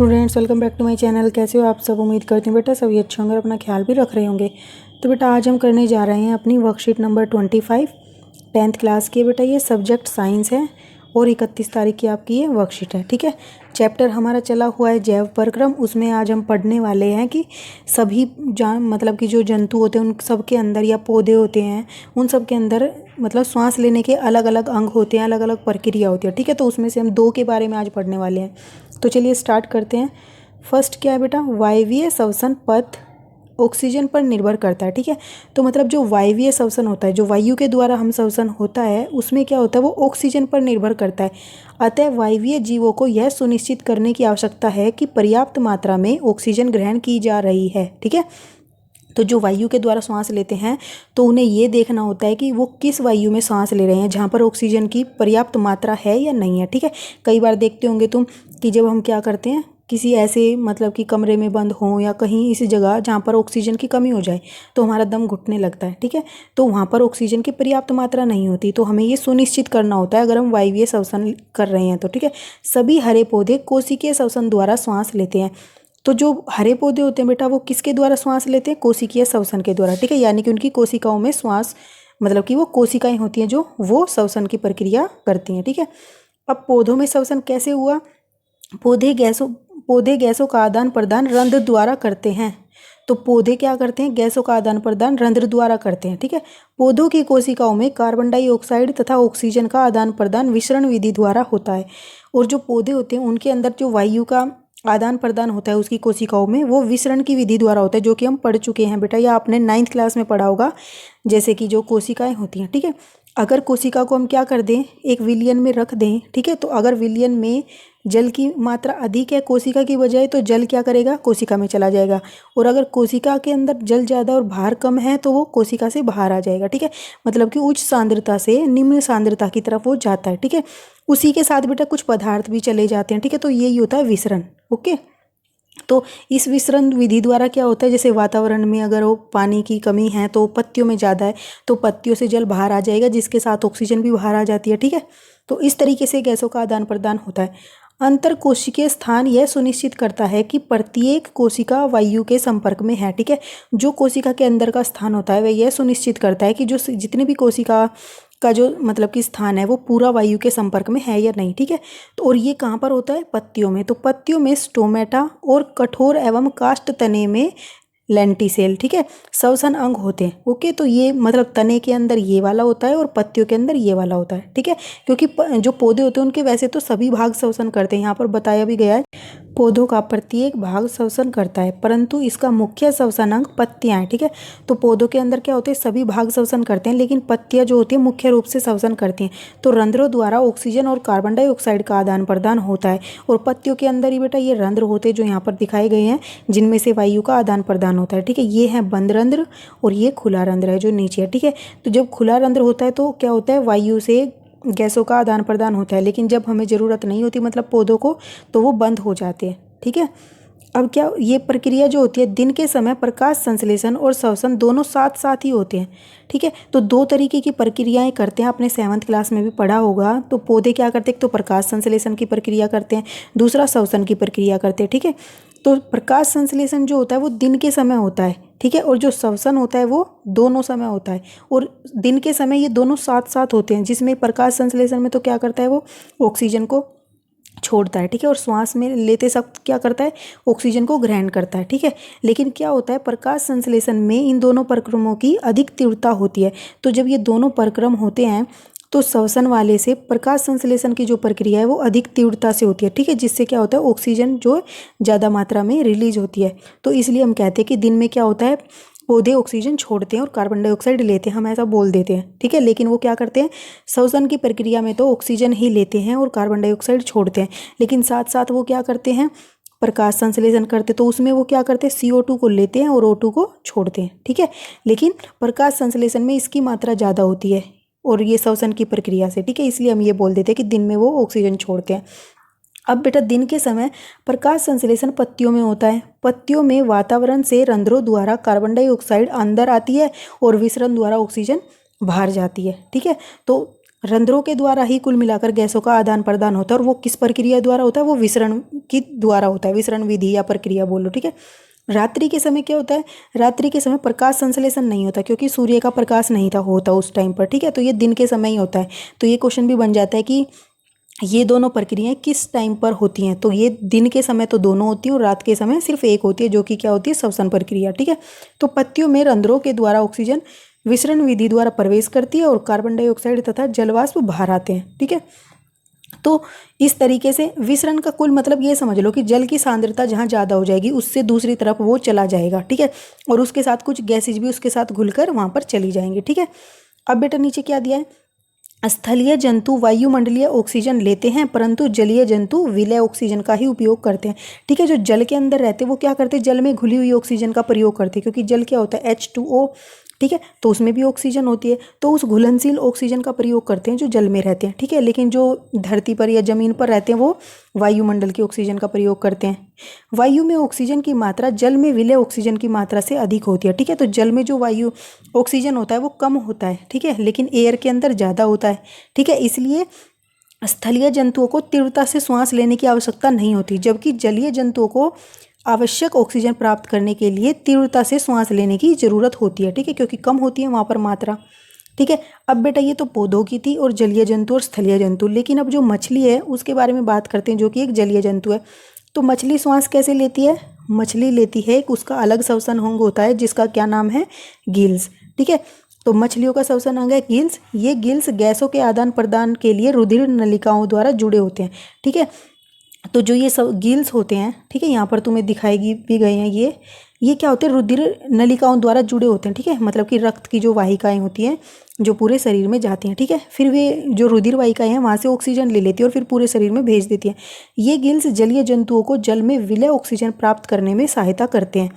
Students, welcome back to my channel. कैसे हो आप सब? उम्मीद करती हूँ बेटा सभी अच्छे होंगे और अपना ख्याल भी रख रहे होंगे। तो बेटा आज हम करने जा रहे हैं अपनी वर्कशीट नंबर 25 10th क्लास की। बेटा ये सब्जेक्ट साइंस है और 31 तारीख की आपकी ये वर्कशीट है। ठीक है, चैप्टर हमारा चला हुआ है जैव परक्रम। उसमें आज हम पढ़ने वाले हैं कि सभी मतलब कि जो जंतु होते हैं उन सब के अंदर या पौधे होते हैं उन सब के अंदर मतलब श्वास लेने के अलग अलग अंग होते हैं, अलग अलग प्रक्रिया होती है। ठीक है, तो उसमें से हम 2 के बारे में आज पढ़ने वाले हैं। तो चलिए स्टार्ट करते हैं। फर्स्ट क्या है बेटा? वायवीय श्वसन पथ ऑक्सीजन पर निर्भर करता है। ठीक है, तो मतलब जो वायवीय श्वसन होता है, जो वायु के द्वारा हम श्वसन होता है, उसमें क्या होता है, वो ऑक्सीजन पर निर्भर करता है। अतः वायवीय जीवों को यह सुनिश्चित करने की आवश्यकता है कि पर्याप्त मात्रा में ऑक्सीजन ग्रहण की जा रही है। ठीक है, तो जो वायु के द्वारा सांस लेते हैं तो उन्हें ये देखना होता है कि वो किस वायु में सांस ले रहे हैं, जहाँ पर ऑक्सीजन की पर्याप्त मात्रा है या नहीं है। ठीक है, कई बार देखते होंगे तुम कि जब हम क्या करते हैं, किसी ऐसे मतलब कि कमरे में बंद हों या कहीं इसी जगह जहाँ पर ऑक्सीजन की कमी हो जाए तो हमारा दम घुटने लगता है। ठीक है, तो वहाँ पर ऑक्सीजन की पर्याप्त मात्रा नहीं होती, तो हमें ये सुनिश्चित करना होता है अगर हम वायवीय श्वसन कर रहे हैं तो। ठीक है, सभी हरे पौधे कोशिकीय श्वसन द्वारा श्वास लेते हैं। तो जो हरे पौधे होते हैं बेटा वो किसके द्वारा श्वास लेते हैं? कोशिकीय श्वसन के द्वारा। ठीक है, यानी कि उनकी कोशिकाओं में श्वास मतलब कि वो कोशिकाएं होती हैं जो वो श्वसन की प्रक्रिया करती हैं। ठीक है, अब पौधों में श्वसन कैसे हुआ? पौधे गैसों का आदान प्रदान रंध्र द्वारा करते हैं। तो पौधे क्या करते हैं? गैसों का आदान प्रदान रंध्र द्वारा करते हैं। ठीक है, पौधों की कोशिकाओं में कार्बन डाइऑक्साइड तथा ऑक्सीजन का आदान प्रदान विसरण विधि द्वारा होता है। और जो पौधे होते हैं उनके अंदर जो वायु का आदान प्रदान होता है उसकी कोशिकाओं में, वो विसरण की विधि द्वारा होता है, जो कि हम पढ़ चुके हैं बेटा, या आपने 9th क्लास में पढ़ा होगा। जैसे कि जो कोशिकाएं होती हैं, ठीक है, अगर कोशिका को हम क्या कर दें, एक विलयन में रख दें, ठीक है, तो अगर विलयन में जल की मात्रा अधिक है कोशिका की बजाय, तो जल क्या करेगा? कोशिका में चला जाएगा। और अगर कोशिका के अंदर जल ज़्यादा और भार कम है तो वो कोशिका से बाहर आ जाएगा। ठीक है, मतलब कि उच्च सांद्रता से निम्न सांद्रता की तरफ वो जाता है। ठीक है, उसी के साथ बेटा कुछ पदार्थ भी चले जाते हैं। ठीक है, तो यही होता है विसरण। ओके, तो इस विसरण विधि द्वारा क्या होता है, जैसे वातावरण में अगर वो पानी की कमी है तो पत्तियों में ज़्यादा है तो पत्तियों से जल बाहर आ जाएगा, जिसके साथ ऑक्सीजन भी बाहर आ जाती है। ठीक है, तो इस तरीके से गैसों का आदान प्रदान होता है। अंतर कोशिकीय स्थान यह सुनिश्चित करता है कि प्रत्येक कोशिका वायु के संपर्क में है। ठीक है, जो कोशिका के अंदर का स्थान होता है वह यह सुनिश्चित करता है कि जो जितनी भी कोशिका का जो मतलब कि स्थान है वो पूरा वायु के संपर्क में है या नहीं। ठीक है, तो और ये कहाँ पर होता है? पत्तियों में। तो पत्तियों में स्टोमेटा और कठोर एवं काष्ठ तने में लेंटिसेल, ठीक है, श्वसन अंग होते हैं। ओके, तो ये मतलब तने के अंदर ये वाला होता है और पत्तियों के अंदर ये वाला होता है। ठीक है, क्योंकि जो पौधे होते हैं उनके वैसे तो सभी भाग श्वसन करते हैं, यहाँ पर बताया भी गया है पौधों का प्रत्येक भाग श्वसन करता है, परंतु इसका मुख्य श्वसन अंग पत्तियां हैं। ठीक है, तो पौधों के अंदर क्या होते हैं? सभी भाग श्वसन करते हैं, लेकिन पत्तियां जो होती है मुख्य रूप से श्वसन करती हैं। तो रंध्रों द्वारा ऑक्सीजन और कार्बन डाइऑक्साइड का आदान प्रदान होता है, और पत्तियों के अंदर ही बेटा ये रंध्र होते हैं जो यहाँ पर दिखाए गए हैं, जिनमें से वायु का आदान प्रदान होता है। ठीक है, ये है बंद रंध्र और ये खुला रंध्र है जो नीचे है। ठीक है, तो जब खुला रंध्र होता है तो क्या होता है? वायु से गैसों का आदान प्रदान होता है, लेकिन जब हमें ज़रूरत नहीं होती मतलब पौधों को, तो वो बंद हो जाते हैं। ठीक है, अब क्या ये प्रक्रिया जो होती है, दिन के समय प्रकाश संश्लेषण और श्वसन दोनों साथ साथ ही होते हैं। ठीक है, तो 2 तरीके की प्रक्रियाएं करते हैं, आपने 7th क्लास में भी पढ़ा होगा। तो पौधे क्या करते हैं? एक तो प्रकाश संश्लेषण की प्रक्रिया करते हैं, दूसरा श्वसन की प्रक्रिया करते हैं। ठीक है, तो प्रकाश संश्लेषण जो होता है वो दिन के समय होता है। ठीक है, और जो श्वसन होता है वो दोनों समय होता है, और दिन के समय ये दोनों साथ साथ होते हैं, जिसमें प्रकाश संश्लेषण में तो क्या करता है, वो ऑक्सीजन को छोड़ता है। ठीक है, और श्वास में लेते सब क्या करता है? ऑक्सीजन को ग्रहण करता है। ठीक है, लेकिन क्या होता है, प्रकाश संश्लेषण में इन दोनों प्रक्रमों की अधिक तीव्रता होती है। तो जब ये दोनों प्रक्रम होते हैं तो श्वसन वाले से प्रकाश संश्लेषण की जो प्रक्रिया है वो अधिक तीव्रता से होती है। ठीक है, जिससे क्या होता है? ऑक्सीजन जो ज़्यादा मात्रा में रिलीज होती है। तो इसलिए हम कहते हैं कि दिन में क्या होता है, पौधे ऑक्सीजन छोड़ते हैं और कार्बन डाइऑक्साइड लेते हैं, हम ऐसा बोल देते हैं। ठीक है, लेकिन वो क्या करते हैं? श्वसन की प्रक्रिया में तो ऑक्सीजन ही लेते हैं और कार्बन डाइऑक्साइड छोड़ते हैं, लेकिन साथ साथ वो क्या करते हैं? प्रकाश संश्लेषण करते, तो उसमें वो क्या करते हैं? CO2 को लेते हैं और O2 को छोड़ते हैं। ठीक है, लेकिन प्रकाश संश्लेषण में इसकी मात्रा ज़्यादा होती है और ये श्वसन की प्रक्रिया से। ठीक है, इसलिए हम ये बोल देते हैं कि दिन में वो ऑक्सीजन छोड़ते हैं। अब बेटा दिन के समय प्रकाश संश्लेषण पत्तियों में होता है। पत्तियों में वातावरण से रंध्रों द्वारा कार्बन डाइऑक्साइड अंदर आती है और विसरण द्वारा ऑक्सीजन बाहर जाती है। ठीक है, तो रंध्रों के द्वारा ही कुल मिलाकर गैसों का आदान प्रदान होता है, और वो किस प्रक्रिया द्वारा होता है, वो विसरण की द्वारा होता है, विसरण विधि या प्रक्रिया बोलो, ठीक है। रात्रि के समय क्या होता है, रात्रि के समय प्रकाश संश्लेषण नहीं होता, क्योंकि सूर्य का प्रकाश नहीं था होता उस टाइम पर, ठीक है। तो ये दिन के समय ही होता है। तो ये क्वेश्चन भी बन जाता है कि ये दोनों प्रक्रियाएं किस टाइम पर होती हैं। तो ये दिन के समय तो दोनों होती हैं और रात के समय सिर्फ एक होती है, जो कि क्या होती है, श्वसन प्रक्रिया, ठीक है। तो पत्तियों में रंध्रों के द्वारा ऑक्सीजन विसरण विधि द्वारा प्रवेश करती है और कार्बन डाइऑक्साइड तथा जलवाष्प बाहर आते हैं, ठीक है। तो इस तरीके से विसरण का कुल मतलब ये समझ लो कि जल की सांद्रता जहाँ ज़्यादा हो जाएगी उससे दूसरी तरफ वो चला जाएगा, ठीक है। और उसके साथ कुछ गैसेज भी उसके साथ घुलकर वहाँ पर चली जाएंगी, ठीक है। अब बेटा नीचे क्या दिया है, स्थलीय जंतु वायुमंडलीय ऑक्सीजन लेते हैं, परंतु जलीय जंतु विलय ऑक्सीजन का ही उपयोग करते हैं, ठीक है। जो जल के अंदर रहते हैं वो क्या करते हैं, जल में घुली हुई ऑक्सीजन का प्रयोग करते हैं, क्योंकि जल क्या होता है, H2O, ठीक है। तो उसमें भी ऑक्सीजन होती है, तो उस घुलनशील ऑक्सीजन का प्रयोग करते हैं जो जल में रहते हैं, ठीक है। लेकिन जो धरती पर या जमीन पर रहते हैं वो वायुमंडल की ऑक्सीजन का प्रयोग करते हैं। वायु में ऑक्सीजन की मात्रा जल में विलय ऑक्सीजन की मात्रा से अधिक होती है, ठीक है। तो जल में जो वायु ऑक्सीजन होता है वो कम होता है, ठीक है, लेकिन एयर के अंदर ज़्यादा होता है, ठीक है। इसलिए स्थलीय जंतुओं को तीव्रता से श्वास लेने की आवश्यकता नहीं होती, जबकि जलीय जंतुओं को आवश्यक ऑक्सीजन प्राप्त करने के लिए तीव्रता से श्वास लेने की जरूरत होती है, ठीक है, क्योंकि कम होती है वहाँ पर मात्रा, ठीक है। अब बेटा ये तो पौधों की थी और जलीय जंतु और स्थलीय जंतु, लेकिन अब जो मछली है उसके बारे में बात करते हैं, जो कि एक जलीय जंतु है। तो मछली श्वास कैसे लेती है, मछली लेती है, उसका अलग श्वसन अंग होता है जिसका क्या नाम है, गिल्स, ठीक है। तो मछलियों का श्वसन अंग है गिल्स। ये गिल्स गैसों के आदान प्रदान के लिए रुधिर नलिकाओं द्वारा जुड़े होते हैं, ठीक है। तो जो ये सब गिल्स होते हैं, ठीक है, यहाँ पर तुम्हें दिखाएगी भी गए हैं, ये क्या होते हैं, रुधिर नलिकाओं द्वारा जुड़े होते हैं, ठीक है। मतलब कि रक्त की जो वाहिकाएं होती हैं जो पूरे शरीर में जाती हैं, ठीक है। फिर वे जो रुधिर वाहिकाएं हैं वहाँ से ऑक्सीजन ले लेती है और फिर पूरे शरीर में भेज देती हैं। ये गिल्स जलीय जंतुओं को जल में विलय ऑक्सीजन प्राप्त करने में सहायता करते हैं,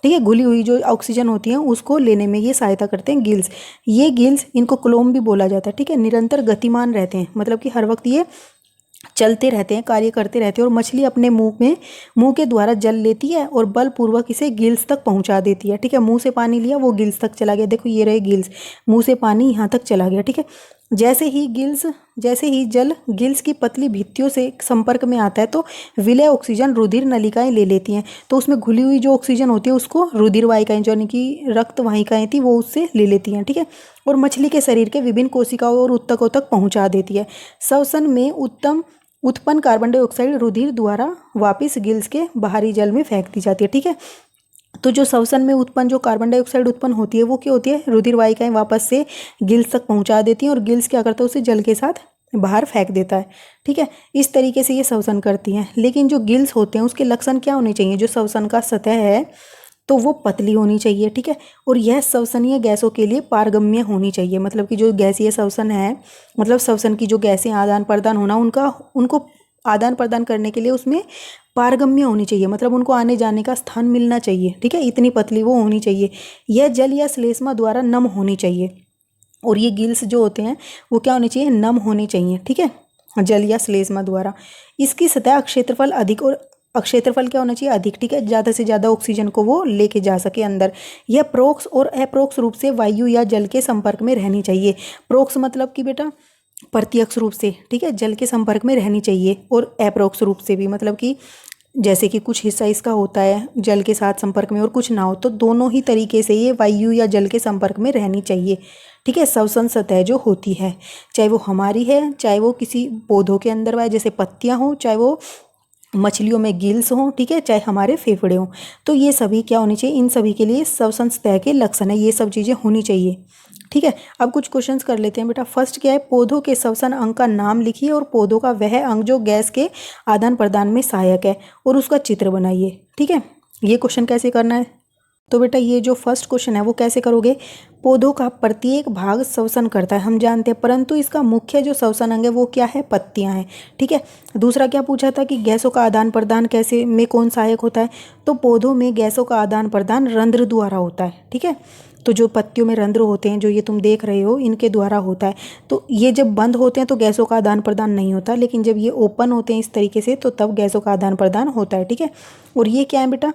ठीक है। घुली हुई जो ऑक्सीजन होती है उसको लेने में ये सहायता करते हैं गिल्स। ये गिल्स, इनको क्लोम भी बोला जाता है, ठीक है, निरंतर गतिमान रहते हैं, मतलब कि हर वक्त ये चलते रहते हैं, कार्य करते रहते हैं। और मछली अपने मुंह के द्वारा जल लेती है और बलपूर्वक इसे गिल्स तक पहुंचा देती है, ठीक है। मुंह से पानी लिया, वो गिल्स तक चला गया, देखो ये रहे गिल्स, मुंह से पानी यहाँ तक चला गया, ठीक है। जैसे ही जल गिल्स की पतली भित्तियों से संपर्क में आता है तो विलय ऑक्सीजन रुधिर नलिकाएं ले लेती हैं। तो उसमें घुली हुई जो ऑक्सीजन होती है उसको रुधिर वाहिकाएं, जो यानी कि रक्त वाहिकाएं थी, वो उससे ले लेती हैं, ठीक है। और मछली के शरीर के विभिन्न कोशिकाओं और ऊतकों तक पहुंचा देती है। श्वसन में उत्पन्न कार्बन डाइऑक्साइड रुधिर द्वारा वापस गिल्स के बाहरी जल में फेंक दी जाती है, ठीक है। तो जो श्वसन में उत्पन्न जो कार्बन डाइऑक्साइड उत्पन्न होती है वो क्या होती है, रुधिर वाहिकाएं वापस से गिल्स तक पहुंचा देती हैं और गिल्स क्या करता है, उसे जल के साथ बाहर फेंक देता है, ठीक है। इस तरीके से ये श्वसन करती हैं। लेकिन जो गिल्स होते हैं उसके लक्षण क्या होने चाहिए, जो श्वसन का सतह है तो वो पतली होनी चाहिए, ठीक है। और यह श्वसनीय गैसों के लिए पारगम्य होनी चाहिए, मतलब कि जो गैसीय श्वसन है, मतलब श्वसन की जो गैसें आदान प्रदान होना, उनको आदान प्रदान करने के लिए उसमें पारगम्य होनी चाहिए, मतलब उनको आने जाने का स्थान मिलना चाहिए, ठीक है। इतनी पतली वो होनी चाहिए। यह जल या श्लेष्मा द्वारा नम होनी चाहिए, और ये गिल्स जो होते हैं वो क्या होने चाहिए, नम होने चाहिए, ठीक है, जल या श्लेष्मा द्वारा। इसकी सतह क्षेत्रफल अधिक, और क्षेत्रफल क्या होना चाहिए, अधिक, ठीक है, ज़्यादा से ज़्यादा ऑक्सीजन को वो लेके जा सके अंदर। यह प्रोक्ष और अप्रोक्ष रूप से वायु या जल के संपर्क में रहनी चाहिए। प्रोक्ष मतलब कि बेटा प्रत्यक्ष रूप से, ठीक है, जल के संपर्क में रहनी चाहिए, और अप्रोक्ष रूप से भी मतलब कि जैसे कि कुछ हिस्सा इसका होता है जल के साथ संपर्क में और कुछ ना हो, तो दोनों ही तरीके से ये वायु या जल के संपर्क में रहनी चाहिए, ठीक है। श्वसन सतह जो होती है, चाहे वो हमारी है, चाहे वो किसी पौधों के अंदर वाले जैसे पत्तियां हों, चाहे वो मछलियों में गिल्स हों, ठीक है, चाहे हमारे फेफड़े हों, तो ये सभी क्या होनी चाहिए, इन सभी के लिए श्वसन सतह के लक्षण है, ये सब चीज़ें होनी चाहिए, ठीक है। अब कुछ क्वेश्चंस कर लेते हैं बेटा। फर्स्ट क्या है, पौधों के श्वसन अंग का नाम लिखिए और पौधों का वह अंग जो गैस के आदान प्रदान में सहायक है और उसका चित्र बनाइए, ठीक है। ये क्वेश्चन कैसे करना है, तो बेटा ये जो फर्स्ट क्वेश्चन है वो कैसे करोगे, पौधों का प्रत्येक भाग श्वसन करता है, हम जानते हैं, परंतु इसका मुख्य जो श्वसन अंग है वो क्या है, पत्तियां हैं, ठीक है। दूसरा क्या पूछा था कि गैसों का आदान प्रदान कैसे में कौन सहायक होता है, तो पौधों में गैसों का आदान प्रदान रंध्र द्वारा होता है, ठीक है। तो जो पत्तियों में रंध्र होते हैं, जो ये तुम देख रहे हो, इनके द्वारा होता है। तो ये जब बंद होते हैं तो गैसों का आदान प्रदान नहीं होता, लेकिन जब ये ओपन होते हैं इस तरीके से तो तब गैसों का आदान प्रदान होता है, ठीक है। और ये क्या है बेटा,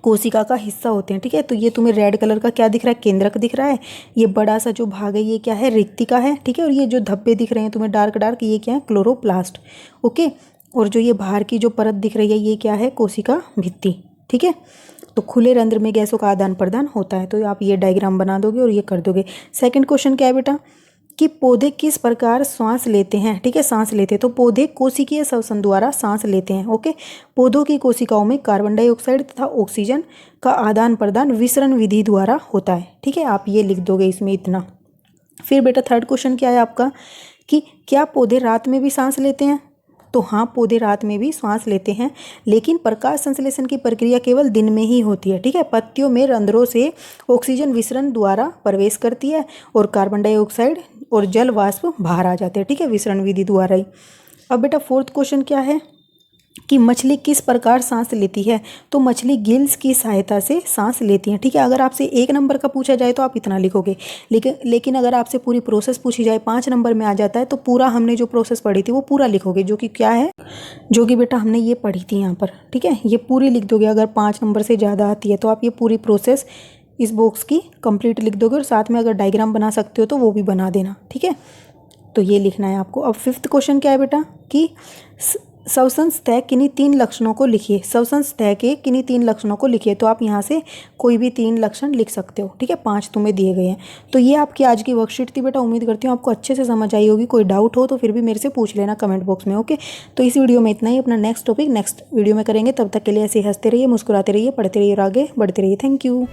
कोशिका का हिस्सा होते हैं। ठीक है, तो ये तुम्हें रेड कलर का क्या दिख रहा है, केंद्रक दिख रहा है। ये बड़ा सा जो भाग है ये क्या है, रिक्तिका है। ठीक है, और ये जो धब्बे दिख रहे हैं तुम्हें डार्क डार्क, ये क्या है, क्लोरोप्लास्ट। ओके, और जो ये बाहर की जो परत दिख रही है ये क्या है, कोशिका भित्ति। ठीक है, तो खुले रंध्र में गैसों का आदान प्रदान होता है। तो आप ये डायग्राम बना दोगे और ये कर दोगे। सेकंड क्वेश्चन क्या है बेटा, कि पौधे किस प्रकार श्वास लेते हैं। ठीक है, सांस लेते हैं। तो पौधे कोशिकीय श्वसन द्वारा सांस लेते हैं। ओके, पौधों की कोशिकाओं में कार्बन डाइऑक्साइड तथा ऑक्सीजन का आदान प्रदान विसरण विधि द्वारा होता है। ठीक है, आप ये लिख दोगे इसमें इतना। फिर बेटा थर्ड क्वेश्चन क्या है आपका, कि क्या पौधे रात में भी सांस लेते हैं। तो हाँ, पौधे रात में भी सांस लेते हैं, लेकिन प्रकाश संश्लेषण की प्रक्रिया केवल दिन में ही होती है। ठीक है, पत्तियों में रंध्रों से ऑक्सीजन विसरण द्वारा प्रवेश करती है और कार्बन डाइऑक्साइड और जल वाष्प बाहर आ जाते हैं। ठीक है, विसरण विधि द्वारा ही। अब बेटा फोर्थ क्वेश्चन क्या है, कि मछली किस प्रकार सांस लेती है। तो मछली गिल्स की सहायता से सांस लेती है। ठीक है, अगर आपसे 1 नंबर का पूछा जाए तो आप इतना लिखोगे, लेकिन अगर आपसे पूरी प्रोसेस पूछी जाए 5 नंबर में आ जाता है तो पूरा हमने जो प्रोसेस पढ़ी थी वो पूरा लिखोगे, जो कि क्या है, जो कि बेटा हमने ये पढ़ी थी यहाँ पर। ठीक है, ये पूरी लिख दोगे। अगर 5 नंबर से ज़्यादा आती है तो आप ये पूरी प्रोसेस इस बॉक्स की कंप्लीट लिख दोगे, और साथ में अगर डायग्राम बना सकते हो तो वो भी बना देना। ठीक है, तो ये लिखना है आपको। अब फिफ्थ क्वेश्चन क्या है बेटा, कि श्वसन सतह किन्हीं 3 लक्षणों को लिखिए। श्वसन सतह के किन्हीं 3 लक्षणों को लिखिए। तो आप यहाँ से कोई भी 3 लक्षण लिख सकते हो। ठीक है, 5 तुम्हें दिए गए हैं। तो ये आपकी आज की वर्कशीट थी बेटा। उम्मीद करती हूँ आपको अच्छे से समझ आई होगी। कोई डाउट हो तो फिर भी मेरे से पूछ लेना कमेंट बॉक्स में। ओके, तो इस वीडियो में इतना ही। अपना नेक्स्ट टॉपिक नेक्स्ट वीडियो में करेंगे। तब तक के लिए ऐसे हंसते रहिए, मुस्कुराते रहिए, पढ़ते रहिए और आगे बढ़ते रहिए। Thank you.